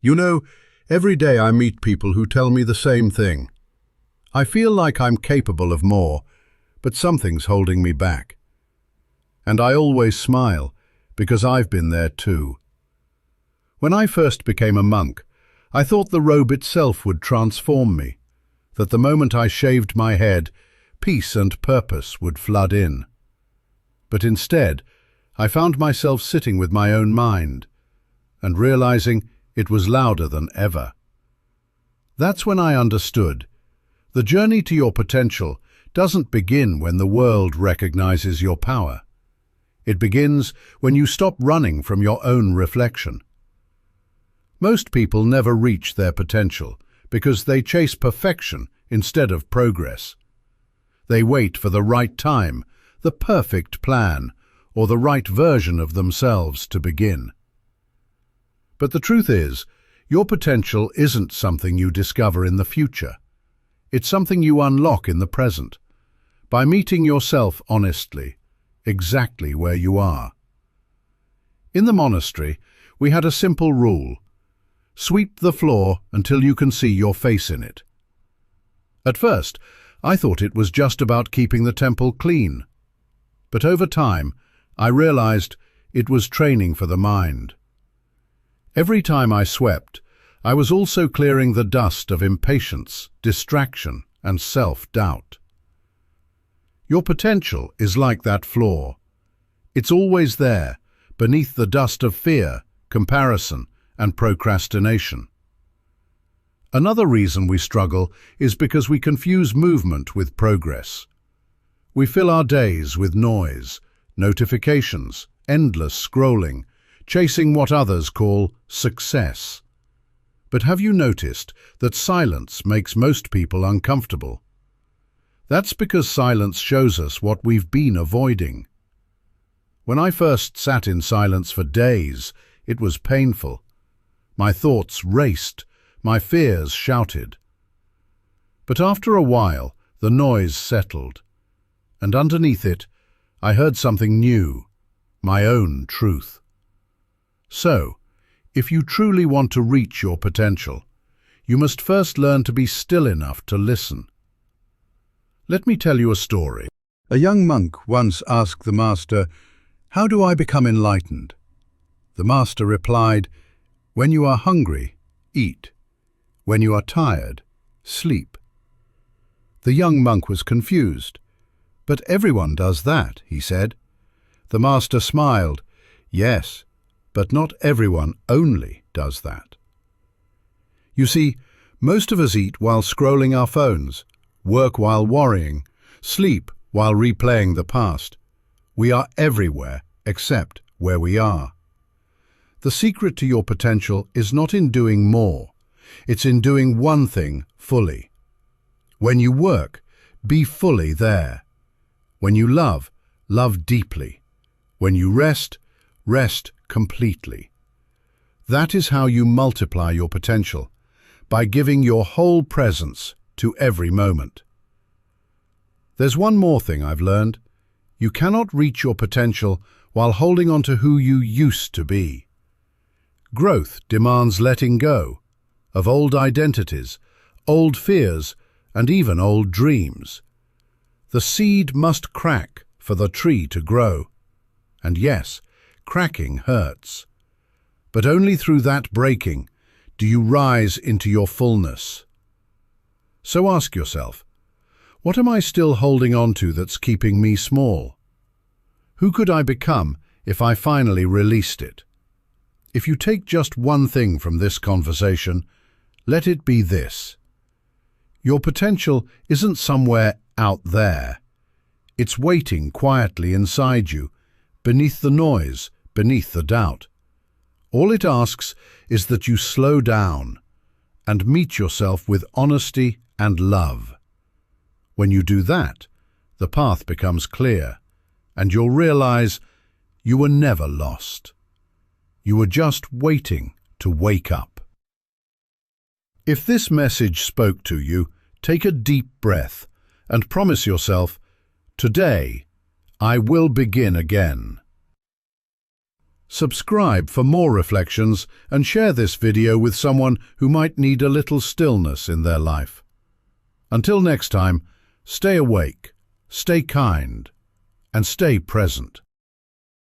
You know, every day I meet people who tell me the same thing. I feel like I'm capable of more, but something's holding me back. And I always smile, because I've been there too. When I first became a monk, I thought the robe itself would transform me, that the moment I shaved my head, peace and purpose would flood in. But instead, I found myself sitting with my own mind, and realizing it was louder than ever. That's when I understood. The journey to your potential doesn't begin when the world recognizes your power. It begins when you stop running from your own reflection. Most people never reach their potential because they chase perfection instead of progress. They wait for the right time, the perfect plan, or the right version of themselves to begin. But the truth is, your potential isn't something you discover in the future. It's something you unlock in the present, by meeting yourself honestly, exactly where you are. In the monastery, we had a simple rule: sweep the floor until you can see your face in it. At first, I thought it was just about keeping the temple clean. But over time, I realized it was training for the mind. Every time I swept, I was also clearing the dust of impatience, distraction, and self-doubt. Your potential is like that floor. It's always there, beneath the dust of fear, comparison, and procrastination. Another reason we struggle is because we confuse movement with progress. We fill our days with noise, notifications, endless scrolling, chasing what others call success. But have you noticed that silence makes most people uncomfortable? That's because silence shows us what we've been avoiding. When I first sat in silence for days, it was painful. My thoughts raced, my fears shouted. But after a while, the noise settled, and underneath it, I heard something new, my own truth. So, if you truly want to reach your potential, you must first learn to be still enough to listen. Let me tell you a story. A young monk once asked the master, "How do I become enlightened?" The master replied, "When you are hungry, eat. When you are tired, sleep." The young monk was confused. "But everyone does that," he said. The master smiled. "Yes, but not everyone only does that." You see, most of us eat while scrolling our phones, work while worrying, sleep while replaying the past. We are everywhere except where we are. The secret to your potential is not in doing more. It's in doing one thing fully. When you work, be fully there. When you love, love deeply. When you rest, rest completely. That is how you multiply your potential, by giving your whole presence to every moment. There's one more thing I've learned. You cannot reach your potential while holding on to who you used to be. Growth demands letting go of old identities, old fears, and even old dreams. The seed must crack for the tree to grow. And yes, cracking hurts. But only through that breaking do you rise into your fullness. So ask yourself, what am I still holding on to that's keeping me small? Who could I become if I finally released it? If you take just one thing from this conversation, let it be this. Your potential isn't somewhere out there. It's waiting quietly inside you, beneath the noise, beneath the doubt. All it asks is that you slow down and meet yourself with honesty and love. When you do that, the path becomes clear, and you'll realize you were never lost. You were just waiting to wake up. If this message spoke to you, take a deep breath and promise yourself, today, I will begin again. Subscribe for more reflections and share this video with someone who might need a little stillness in their life. Until next time, stay awake, stay kind, and stay present.